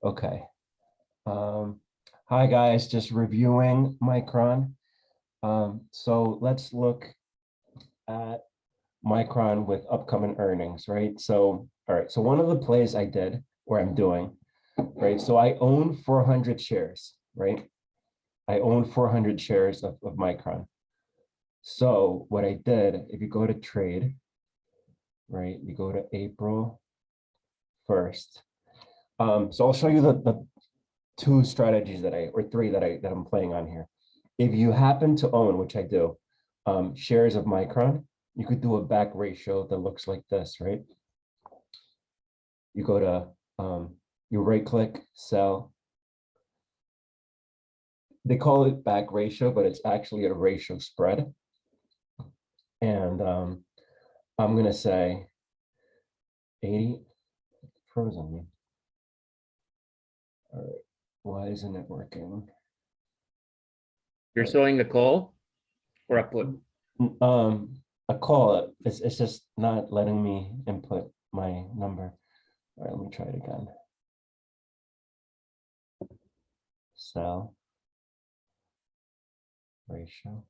Okay. Hi guys, just reviewing Micron. So let's look at Micron with upcoming earnings, right? So, all right. So one of the plays I did, or I'm doing, right? So I own 400 shares, right? I own 400 shares of Micron. So what I did, if you go to trade, right? You go to April 1st. So I'll show you the two strategies or three that I'm playing on here. If you happen to own, which I do, shares of Micron, you could do a back ratio that looks like this, right? You go to, you right click, sell. They call it back ratio, but it's actually a ratio spread. And I'm gonna say 80, frozen me. All right, why isn't it working? You're selling a call or a put? A call. It's just not letting me input my number. All right, let me try it again. Sell ratio.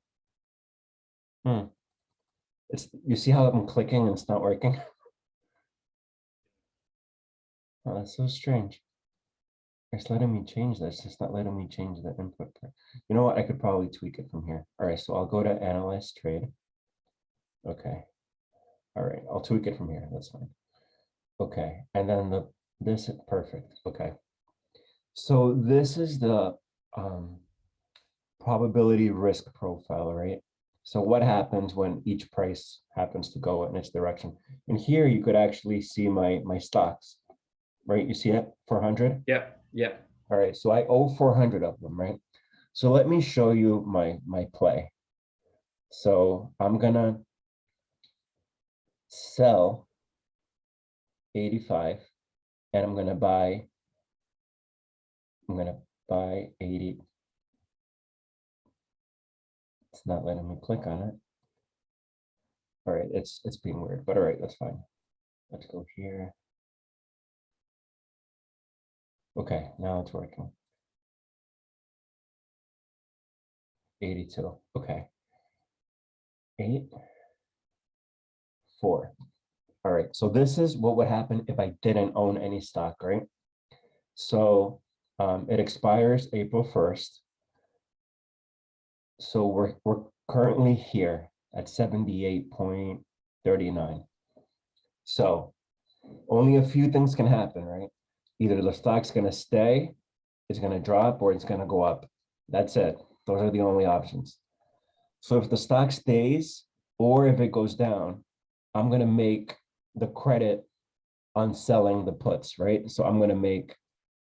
It's, you see how I'm clicking and it's not working? Oh, that's so strange. It's letting me change this. It's not letting me change the input. You know what? I could probably tweak it from here. All right, so I'll go to analyze trade. Okay. All right, I'll tweak it from here. That's fine. Okay, and then this is perfect. Okay. So this is the probability risk profile, right? So what happens when each price happens to go in its direction? And here you could actually see my stocks, right? You see it, 400? Yeah, yeah. All right, so I owe 400 of them, right? So let me show you my play. So I'm gonna sell 85 and I'm gonna buy 80. It's not letting me click on it. All right, it's being weird, but all right, that's fine. Let's go here. Okay, now it's working. 82. Okay. 8, 4. All right. So this is what would happen if I didn't own any stock, right? So it expires April 1st. So we're currently here at 78.39. So only a few things can happen, right? Either the stock's going to stay, it's going to drop, or it's going to go up. That's it. Those are the only options. So if the stock stays or if it goes down, I'm going to make the credit on selling the puts, right? So I'm going to make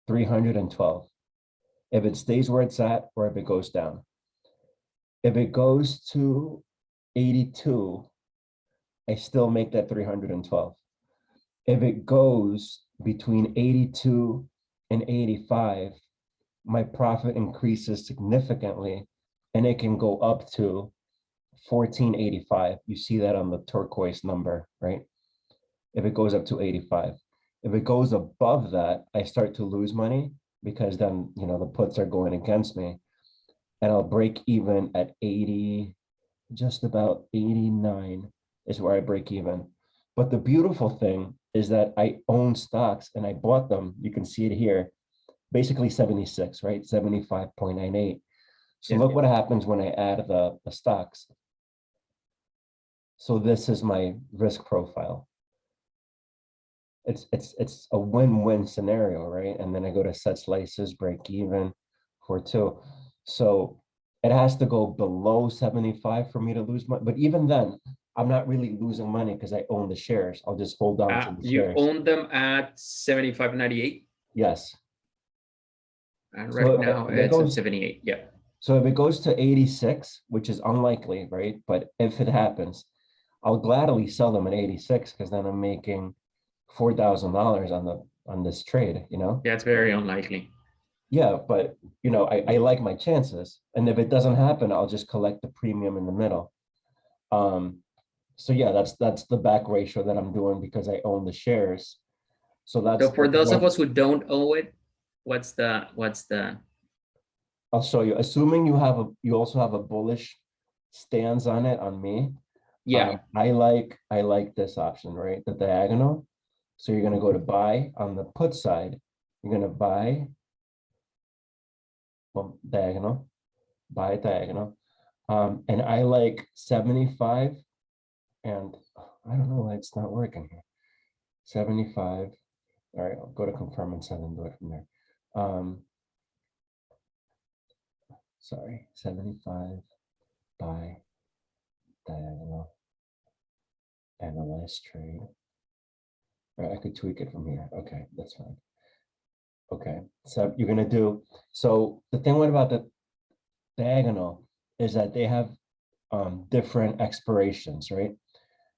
312 if it stays where it's at or if it goes down. If it goes to 82, I still make that 312. If it goes between 82 and 85, my profit increases significantly and it can go up to 1485. You see that on the turquoise number, right? If it goes up to 85. If it goes above that, I start to lose money because then, the puts are going against me and I'll break even at 80, just about 89 is where I break even. But the beautiful thing is that I own stocks and I bought them. You can see it here, basically 76, right? 75.98. So look what happens when I add the stocks. So this is my risk profile. It's a win-win scenario, right? And then I go to set slices, break even for 2. So it has to go below 75 for me to lose money. But even then, I'm not really losing money because I own the shares. I'll just hold on to the shares. You own them at 75.98? Yes. And right now it's at 78. Yeah. So if it goes to 86, which is unlikely, right? But if it happens, I'll gladly sell them at 86 because then I'm making $4,000 on this trade, Yeah, it's very unlikely. Yeah, but I like my chances. And if it doesn't happen, I'll just collect the premium in the middle. So yeah, that's the back ratio that I'm doing because I own the shares. So for those of us who don't own it, what's the, I'll show you. Assuming you also have a bullish stance on it on me. yeah, I like this option, right? The diagonal. So you're gonna go to buy on the put side. You're gonna buy, well, diagonal, buy diagonal. And I like 75, and I don't know why it's not working here. 75. All right, I'll go to confirm and send and do it from there. Sorry, 75 buy diagonal, analyze trade. All right, I could tweak it from here. Okay, that's fine. Okay, so you're gonna do, so the thing what about the diagonal is that they have different expirations, right?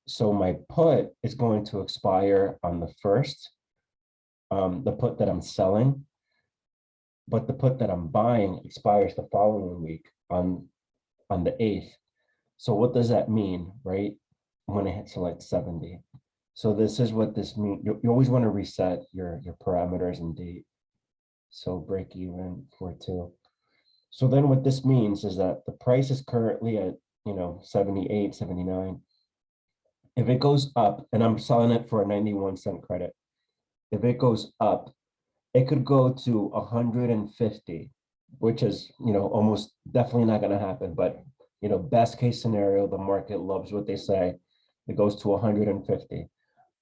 So my put is going to expire on the 1st, the put that I'm selling, but the put that I'm buying expires the following week on the 8th. So what does that mean, right? I'm gonna hit select 70. So this is what this means. You always want to reset your parameters and date. So break even for 2. So then what this means is that the price is currently at, 78, 79. If it goes up, and I'm selling it for a 91-cent credit, if it goes up, it could go to 150, which is, almost definitely not going to happen. But, best case scenario, the market loves what they say. It goes to 150.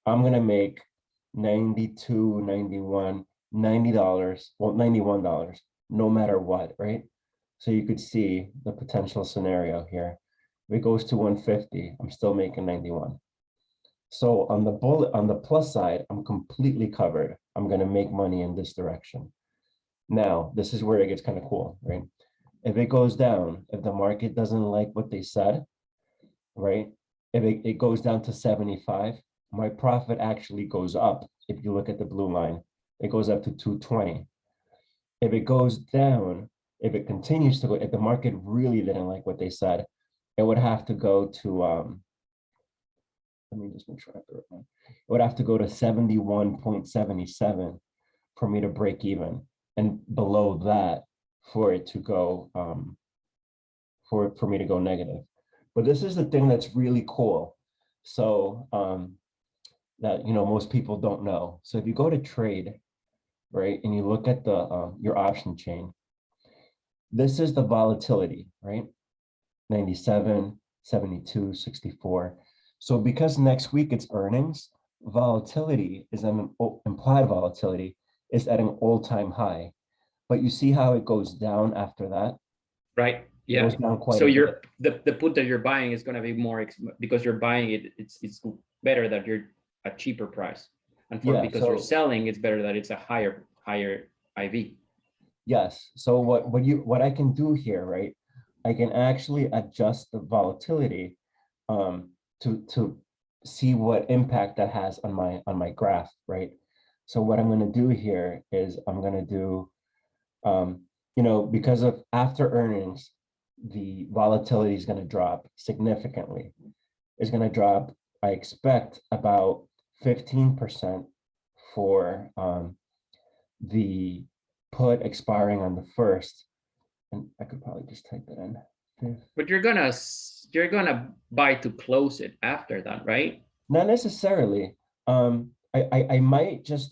I'm going to make 92, 91, $90, well, $91, no matter what, right? So you could see the potential scenario here. If it goes to 150, I'm still making 91. So on the plus side, I'm completely covered. I'm going to make money in this direction. Now, this is where it gets kind of cool, right? If it goes down, if the market doesn't like what they said, right? If it goes down to 75, my profit actually goes up. If you look at the blue line, it goes up to 220. If it goes down, if it continues to go, if the market really didn't like what they said, it would have to go to, let me just make sure I have the right one. It would have to go to 71.77 for me to break even, and below that for it to go, for me to go negative. But this is the thing that's really cool. So that, most people don't know. So if you go to trade, right, and you look at the your option chain, this is the volatility, right? 97, 72, 64. So because next week it's earnings, volatility is an implied volatility is at an all-time high. But you see how it goes down after that? right, It yeah. goes down quite So a bit. the put that you're buying is going to be more because you're buying it. It's better that you're a cheaper price, and for Yeah, because you're so selling, it's better that it's a higher IV. yes. So what I can do here, right? I can actually adjust the volatility to see what impact that has on my graph, right? So what I'm going to do here is I'm going to do, because of after earnings, the volatility is going to drop significantly. It's going to drop, I expect, about 15% for the put expiring on the 1st. And I could probably just type that in. But you're gonna buy to close it after that, right? Not necessarily. I might just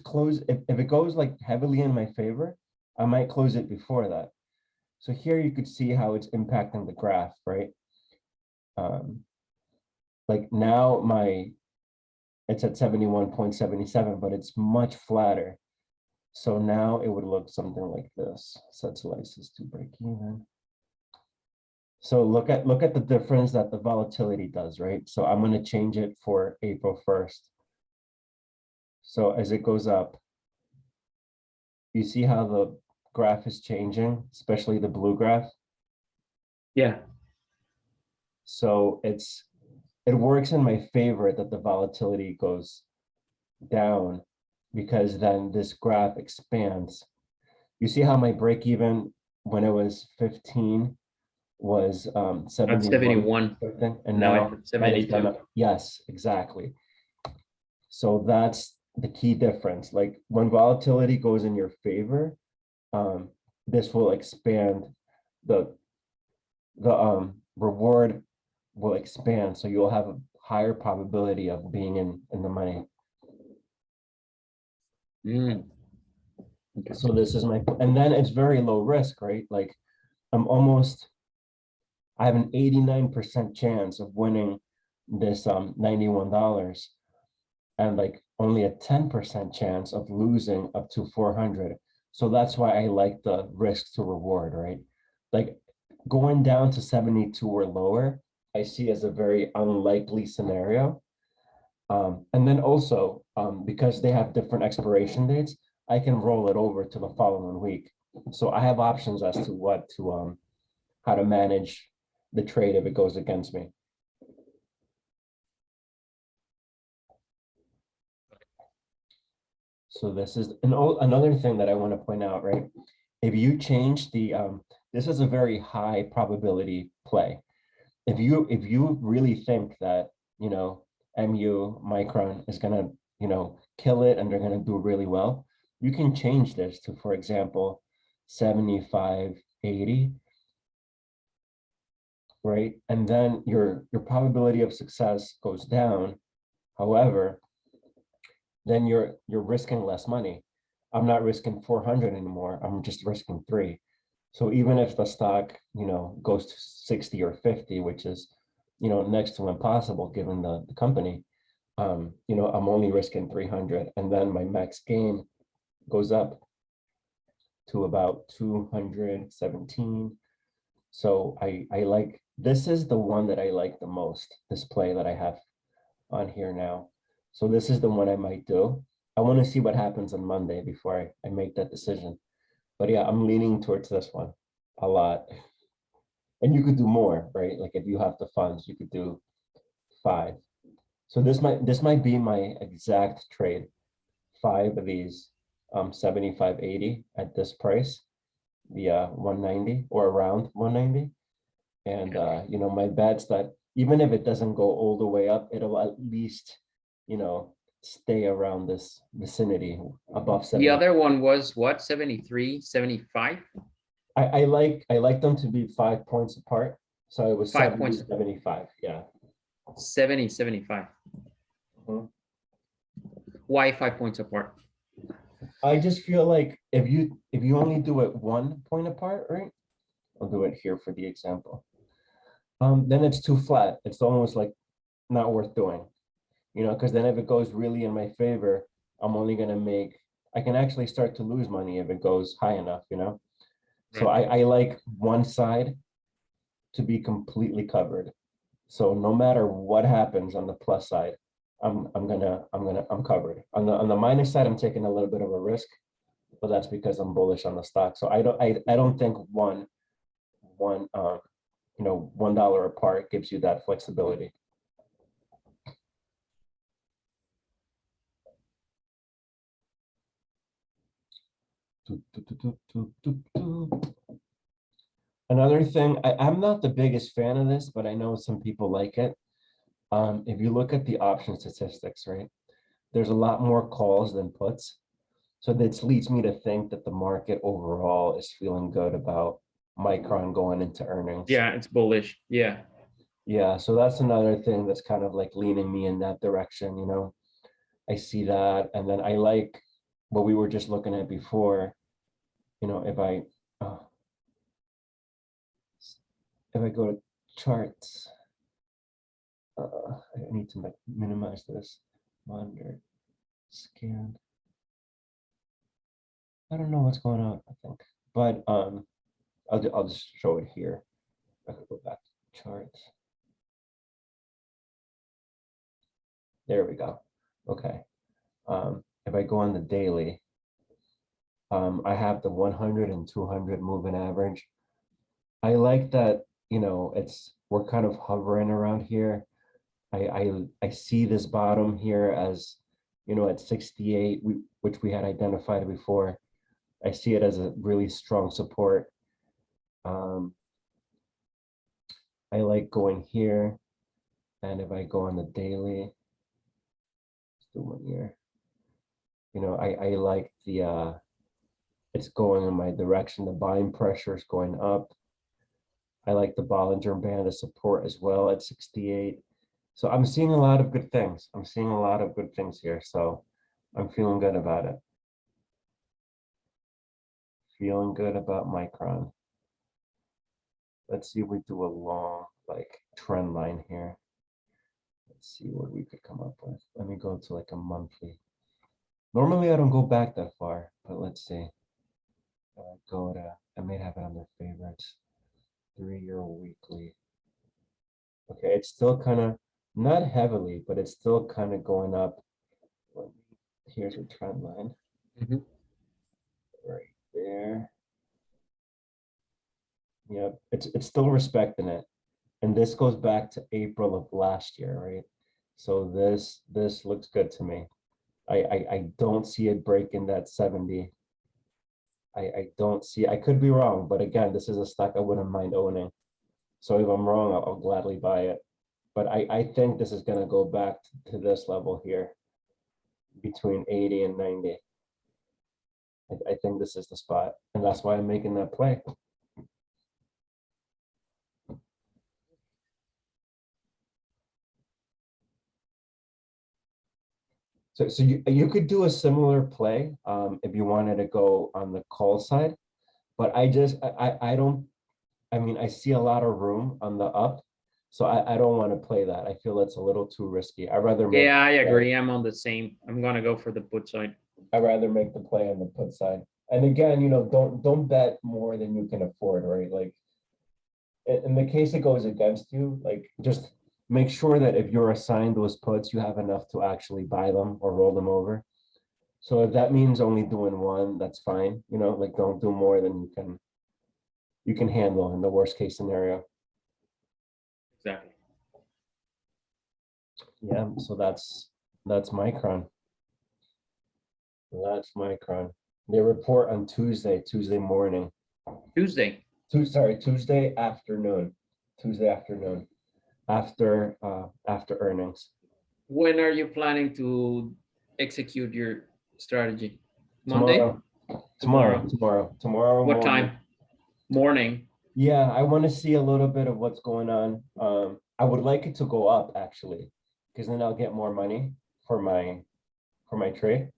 close if it goes like heavily in my favor, I might close it before that. So here you could see how it's impacting the graph, right? Like now it's at 71.77, but it's much flatter. So now it would look something like this. Set slices to break even. So look at the difference that the volatility does, right? So I'm going to change it for April 1st. So as it goes up, you see how the graph is changing, especially the blue graph. Yeah. So it works in my favor that the volatility goes down, because then this graph expands. You see how my break even when it was 15 was At 71 71. something, and Now now it's that has gone 72. up. Yes, exactly. So that's the key difference. Like when volatility goes in your favor, this will expand the reward will expand, so you'll have a higher probability of being in the money. Mm, okay. So this is my, and then it's very low risk, right? Like I'm almost, I have an 89% chance of winning this $91 and like only a 10% chance of losing up to 400. So that's why I like the risk to reward, right? Like going down to 72 or lower, I see as a very unlikely scenario. And then also, because they have different expiration dates, I can roll it over to the following week. So I have options as to what to how to manage the trade if it goes against me. So this is another thing that I want to point out, right? If you change the, this is a very high probability play. If you really think that, you know, MU Micron is gonna, you know, kill it and they're gonna do really well, you can change this to, for example, 75-80, right? And then your probability of success goes down. However, then you're risking less money. I'm not risking 400 anymore. I'm just risking 3. So even if the stock, you know, goes to 60 or 50, which is, you know, next to impossible given the company, you know, I'm only risking 300, and then my max gain goes up to about 217. So I like, this is the one that I like the most, this play that I have on here now. So this is the one I might do. I want to see what happens on Monday before I make that decision. But yeah, I'm leaning towards this one a lot. And you could do more, right? Like if you have the funds, you could do 5. So this might be my exact trade. 5 of these 75-80 at this price, the 190 or around 190. And you know, my bet's that even if it doesn't go all the way up, it'll at least, you know, stay around this vicinity above The 70. other one was what, 73, 75? I like them to be 5 points apart. So it was 5 70, points, 75. Yeah. 70, 75. Mhm. Why 5 points apart? I just feel like if you only do it 1 point apart, right? I'll do it here for the example. Then it's too flat. It's almost like not worth doing, you know, because then if it goes really in my favor, I'm only gonna make, I can actually start to lose money if it goes high enough, you know. So Right. I like one side to be completely covered. So no matter what happens on the plus side, I'm covered. On the minus side, I'm taking a little bit of a risk, but that's because I'm bullish on the stock. So I don't think one you know, $1 apart gives you that flexibility. Another thing, I'm not the biggest fan of this, but I know some people like it. If you look at the option statistics, right, there's a lot more calls than puts. So this leads me to think that the market overall is feeling good about Micron going into earnings. Yeah, it's bullish. Yeah. Yeah, so that's another thing that's kind of like leaning me in that direction, you know. I see that, and then I like what we were just looking at before, you know, uh, if I go to charts, I need to minimize this, monitor, scan. I don't know what's going on, I think, but I'll just show it here. I could go back to charts. There we go. Okay. If I go on the daily, I have the 100 and 200 moving average. I like that, you know, we're kind of hovering around here. I see this bottom here as, you know, at 68, which we had identified before. I see it as a really strong support. I like going here, and if I go on the daily, let's do 1 year. I like it's going in my direction. The buying pressure is going up. I like the Bollinger Band of support as well at 68. So I'm seeing a lot of good things. I'm seeing a lot of good things here. So I'm feeling good about it. Feeling good about Micron. Let's see if we do a long trend line here. Let's see what we could come up with. Let me go to like a monthly. Normally I don't go back that far, but let's see. I may have it on their favorites. 3-year weekly. Okay, it's still kind of not heavily, but it's still kind of going up. Here's a trend line. Right there. Yep, it's still respecting it. And this goes back to April of last year, right? So this looks good to me. I don't see it breaking that 70. I don't see, I could be wrong, but again, this is a stock I wouldn't mind owning. So if I'm wrong, I'll gladly buy it. But I think this is going to go back to this level here between 80 and 90. I think this is the spot, and that's why I'm making that play. So you could do a similar play if you wanted to go on the call side, but I don't, I mean, I see a lot of room on the up, so I don't want to play that. I feel it's a little too risky. I'd rather make, Yeah, I agree. I'm on the same. I'm gonna go for the put side. I'd rather make the play on the put side. And again, don't bet more than you can afford, right? Like in the case it goes against you, like just make sure that if you're assigned those puts, you have enough to actually buy them or roll them over. So if that means only doing one, that's fine. Like don't do more than you can handle in the worst case scenario. Exactly. Yeah, so that's Micron. That's Micron. They report on Tuesday morning. Tuesday. Tuesday afternoon. Tuesday afternoon. After earnings. When are you planning to execute your strategy? Monday? Tomorrow What morning. time? Morning. Yeah, I want to see a little bit of what's going on. I would like it to go up actually, because then I'll get more money for my trade.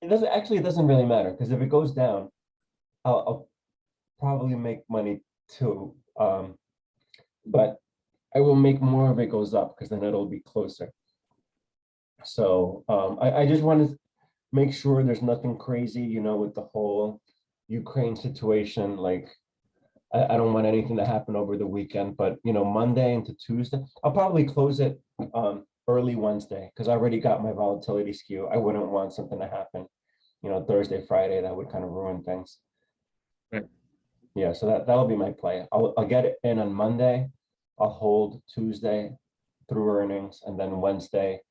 It doesn't really matter, because if it goes down, I'll probably make money too. But I will make more if it goes up, because then it'll be closer. So I just want to make sure there's nothing crazy, with the whole Ukraine situation. Like I don't want anything to happen over the weekend, but Monday into Tuesday, I'll probably close it early Wednesday, because I already got my volatility skew. I wouldn't want something to happen, Thursday, Friday. That would kind of ruin things. Right. Yeah, so that'll be my play. I'll get it in on Monday. I'll hold Tuesday through earnings, and then Wednesday,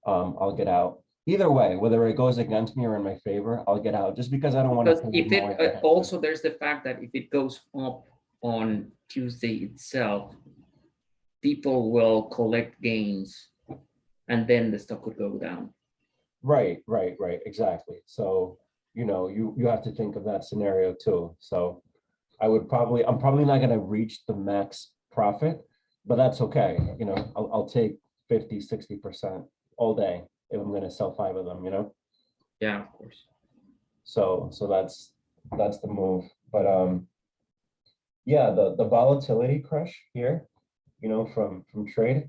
I'll get out. Either way, whether it goes against me or in my favor, I'll get out, just because I don't want to Because if it also there's the fact that if it goes up on Tuesday itself, people will collect gains, and then the stock could go down. Right, exactly. So you have to think of that scenario too. So I'm probably not going to reach the max profit, but that's okay. I'll take 50-60% all day if I'm going to sell 5 of them. Yeah, of course. So that's the move. But yeah, the volatility crush here, from trade.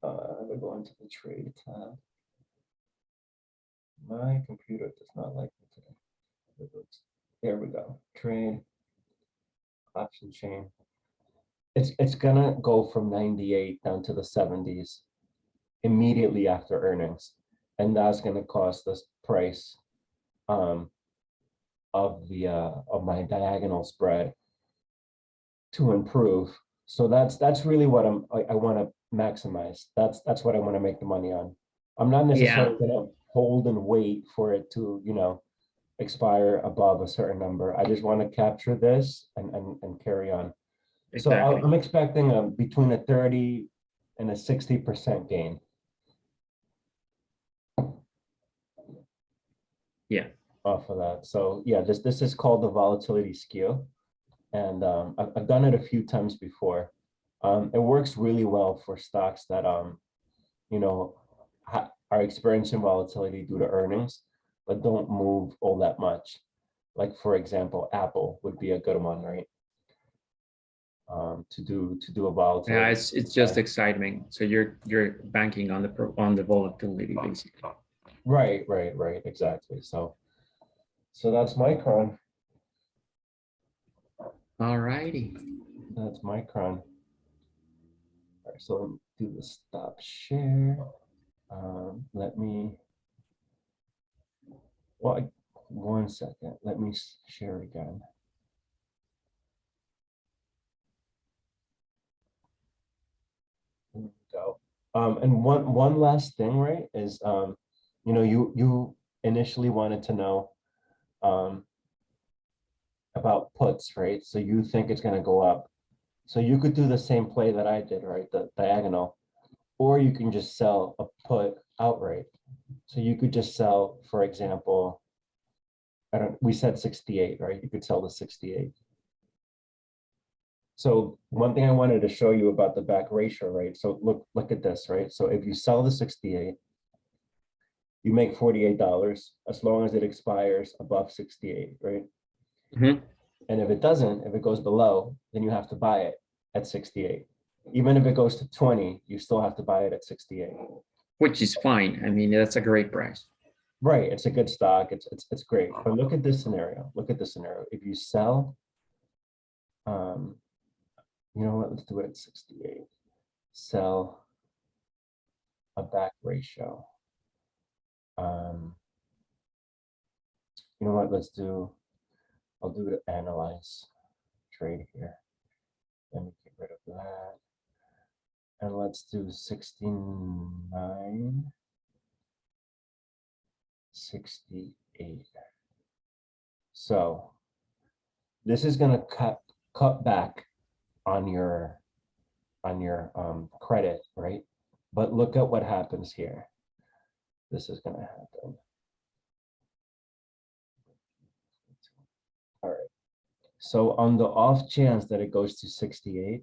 We're going to the trade tab. My computer does not like me today. There we go. Trade option chain. It's gonna go from 98 down to the 70s immediately after earnings, and that's gonna cost this price of my diagonal spread to improve. So that's really what I want to maximize. That's what I want to make the money on. I'm not necessarily gonna hold and wait for it to expire above a certain number. I just want to capture this and carry on. So Exactly. I'm expecting between a 30 and a 60% gain. Yeah. off of that. So yeah, this is called the volatility skew. And I've done it a few times before. It works really well for stocks that you know, are experiencing volatility due to earnings, but don't move all that much. Like for example, Apple would be a good one, right? To do a Yeah, volatility. it's just excitement. So you're banking on the volatility basically. Right, exactly. So that's Micron. All righty. That's Micron. All right, so let me do the stop share. Let me, well, 1 second. Let me share again. There we go. And one last thing, right, is you initially wanted to know um, about puts, right? So you think it's going to go up. So you could do the same play that I did, right? The diagonal, or you can just sell a put outright. So you could just sell, for example, we said 68, right? You could sell the 68. So one thing I wanted to show you about the back ratio, right? So look at this, right? So if you sell the 68, you make $48 as long as it expires above 68, right? Mhm. And if it doesn't, if it goes below, then you have to buy it at 68. Even if it goes to 20, you still have to buy it at 68. Which is fine. I mean, that's a great price. Right, it's a good stock, it's great. But look at this scenario. Look at this scenario. If you sell, you know what, let's do it at 68. Sell a back ratio. You know what, I'll do the analyze trade here. Let me get rid of that. And let's do 69, 68. So this is going to cut back on your credit, right? But look at what happens here. This is going to happen. All right. So on the off chance that it goes to 68,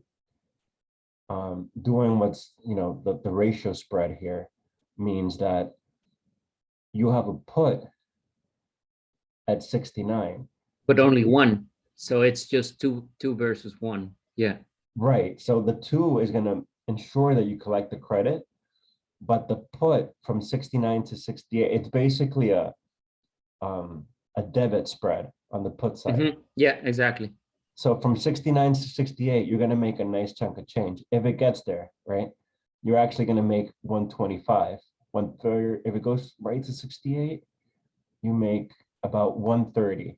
doing what's, the ratio spread here means that you have a put at 69. But So only one. So it's just two versus one. Yeah. right. So the 2 is going to ensure that you collect the credit, but the put from 69 to 68, it's basically a debit spread on the put side. Mhm. Yeah, exactly. So from 69 to 68, you're going to make a nice chunk of change. If it gets there, right? You're actually going to make 125. 130. If it goes right to 68, you make about 130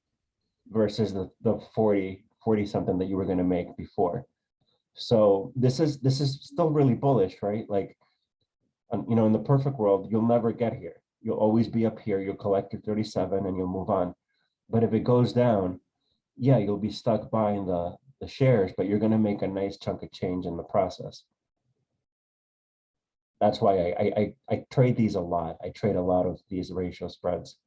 versus the 40 something that you were going to make before. So this is still really bullish, right? Like, in the perfect world, you'll never get here. You'll always be up here. You'll collect your 37 and you'll move on. But if it goes down, yeah, you'll be stuck buying the shares, but you're going to make a nice chunk of change in the process. That's why I trade these a lot. I trade a lot of these ratio spreads.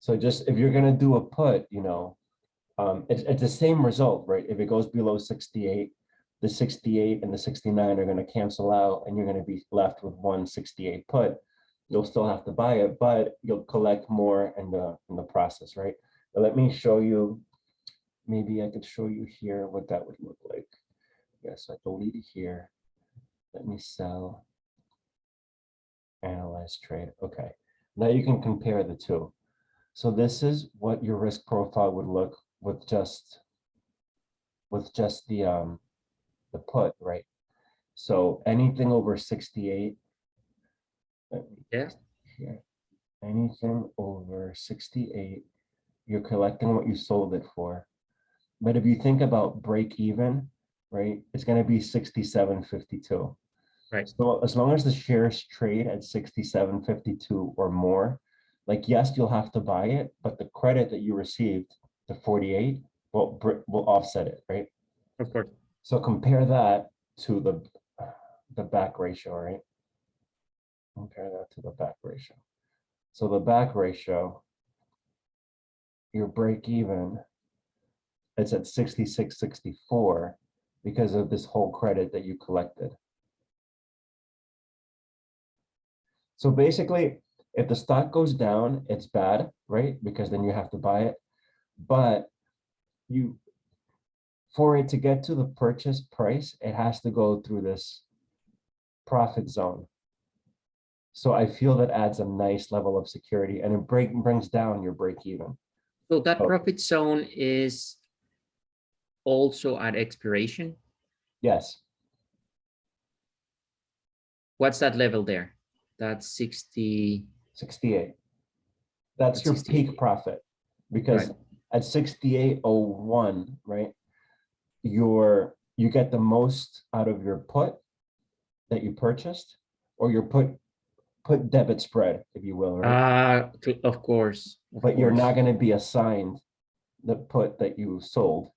So just if you're going to do a put, it's the same result, right? If it goes below 68, the 68 and the 69 are going to cancel out and you're going to be left with 168 put. You'll still have to buy it, but you'll collect more in the process, right? But let me show you, maybe I could show you here what that would look like. Yes, I delete it here. Let me sell, analyze trade. Okay, now you can compare the two. So this is what your risk profile would look with just the put, right? So anything over 68, Yeah. here, anything over 68, you're collecting what you sold it for. But if you think about break even, right, it's going to be 67.52. Right. So as long as the shares trade at 67.52 or more, like, yes, you'll have to buy it, but the credit that you received, the 48, will offset it, right? Of course. So compare that to the back ratio, right? Compare that to the back ratio. So the back ratio, your break even, it's at 66.64 because of this whole credit that you collected. So basically, if the stock goes down, it's bad, right? Because then you have to buy it. But for it to get to the purchase price, it has to go through this profit zone. So I feel that adds a nice level of security, and it brings down your break even. So that Oh. profit zone is also at expiration. Yes. What's that level there? That's 60. 68. That's your 68. peak profit, because Right. at 68.01, right, you get the most out of your put that you purchased, or your put debit spread, if you will, right? Of course. But you're not going to be assigned the put that you sold.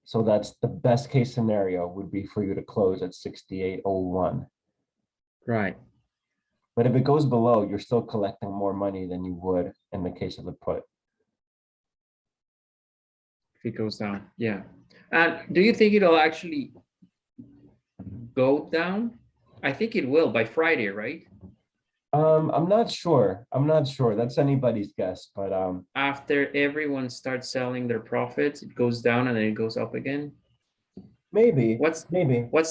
So that's the best case scenario would be for you to close at 68.01. Right. But if it goes below, you're still collecting more money than you would in the case of the put. If it goes down, yeah. And do you think it'll actually go down? I think it will by Friday, right? I'm not sure. That's anybody's guess, but After everyone starts selling their profits, it goes down and then it goes up again. maybe. What's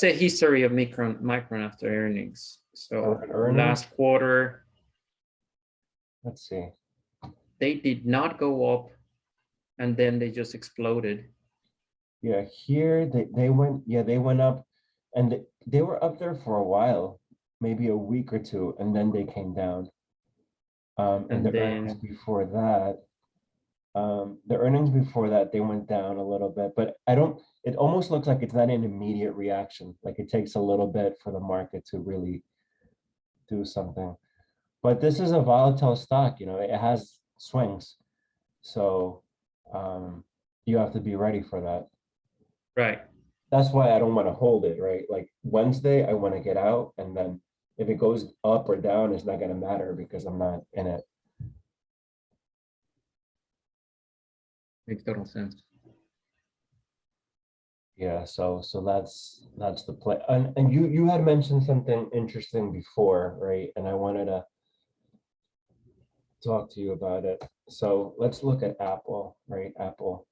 the history of Micron after earnings? So Earnings? last quarter, Let's see. they did not go up, and then they just exploded. Yeah, here they went up, and they were up there for a while, maybe a week or two, and then they came down. And And the earnings then before that, they went down a little bit, but it almost looks like it's not an immediate reaction. Like it takes a little bit for the market to really do something. But this is a volatile stock, it has swings. So you have to be ready for that. right. That's why I don't want to hold it, right? Like Wednesday, I want to get out, and then if it goes up or down, it's not going to matter because I'm not in it. Makes total sense. Yeah, so that's the play. And you had mentioned something interesting before, right? And I wanted to talk to you about it. So let's look at Apple, right? Apple.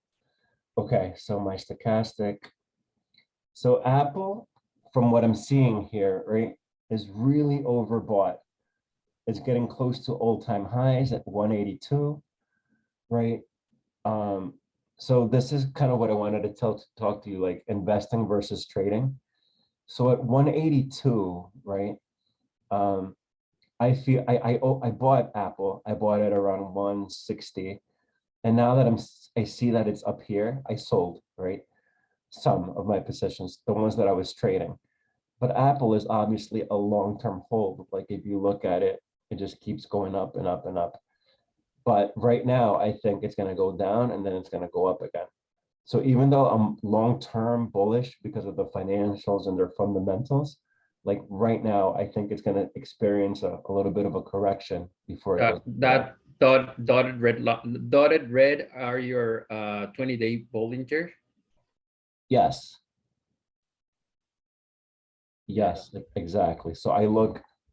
Okay, so my stochastic. So Apple, from what I'm seeing here, right, is really overbought. It's getting close to all-time highs at 182, right? So this is kind of what I wanted to talk to you, like investing versus trading. So at 182, right? I feel I bought Apple. I bought it around 160, and now that I see that it's up here, I sold, right? Some of my positions, the ones that I was trading. But Apple is obviously a long-term hold. Like if you look at it, it just keeps going up and up and up. But right now, I think it's going to go down and then it's going to go up again. So even though I'm long-term bullish because of the financials and their fundamentals, like right now, I think it's going to experience a little bit of a correction before it goes back. That dotted red are your 20-day Bollinger. Yes. Yes, exactly. So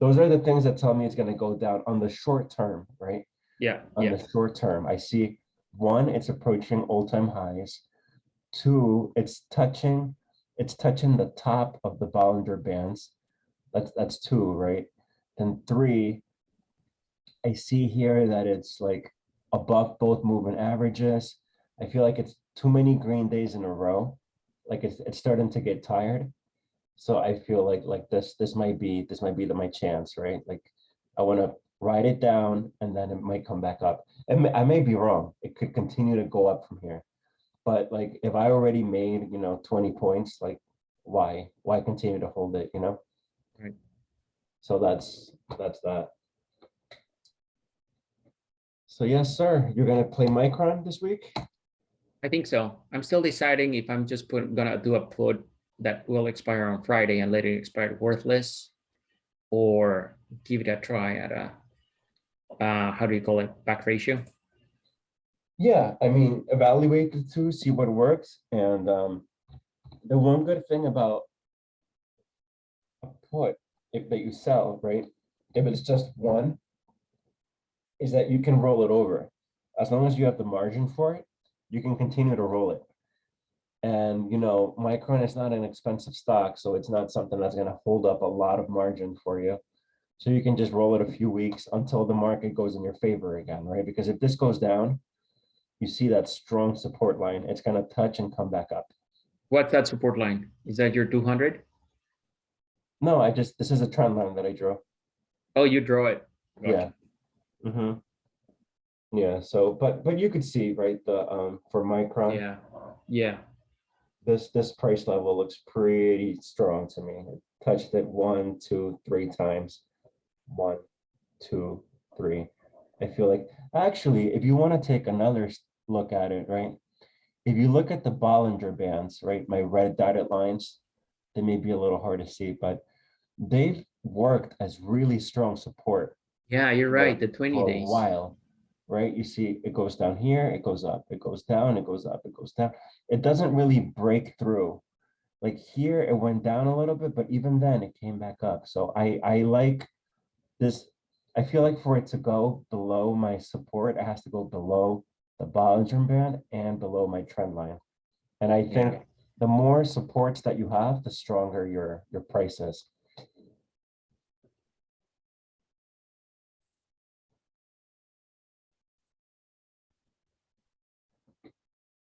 those are the things that tell me it's going to go down on the short term, right? Yeah. On the short term, I see one, it's approaching all-time highs. Two, it's touching the top of the Bollinger Bands. That's two, right? And three, I see here that it's like above both moving averages. I feel like it's too many green days in a row. Like it's starting to get tired. So I feel like this might be my chance, right? Like I want to ride it down and then it might come back up. And I may be wrong. It could continue to go up from here. But like if I already made, 20 points, like why continue to hold it, Right. So that's that. So yes, sir. You're gonna play Micron this week? I think so. I'm still deciding if I'm just gonna do a put that will expire on Friday and let it expire worthless, or give it a try at a, how do you call it, back ratio? Yeah, I mean, evaluate the two, see what works. And the one good thing about a put that you sell, right? If it's just one, is that you can roll it over. As long as you have the margin for it, you can continue to roll it. And Micron is not an expensive stock, so it's not something that's going to hold up a lot of margin for you. So you can just roll it a few weeks until the market goes in your favor again, right? Because if this goes down, you see that strong support line, it's going to touch and come back up. What's that support line? Is that your 200? No, this is a trend line that I drew. Oh, you draw it. Yeah. Gotcha. Yeah. So, but you could see, right, for Micron, Yeah. Yeah. this price level looks pretty strong to me. It touched it 1, 2, 3 times. 1, 2, 3. I feel like actually, if you want to take another look at it, right? If you look at the Bollinger Bands, right, my red dotted lines, they may be a little hard to see, but they've worked as really strong support Yeah, you're right. The 20 for a days. while, right? You see it goes down here, it goes up, it goes down, it goes up, it goes down. It doesn't really break through. Like here, it went down a little bit, but even then it came back up. So I like this. I feel like for it to go below my support, it has to go below the Bollinger Band and below my trend line. And I think Yeah. the more supports that you have, the stronger your price is.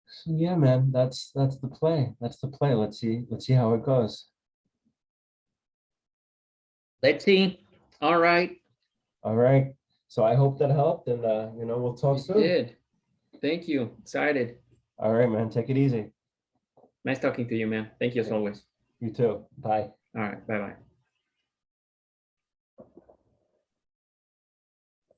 So yeah, man, that's the play. That's the play. Let's see how it goes. Let's see. All right. All right. So I hope that helped, and we'll talk It soon. did. Thank you. Excited. All right, man. Take it easy. Nice talking to you, man. Thank you as always. You too. Bye. All right. Bye-bye.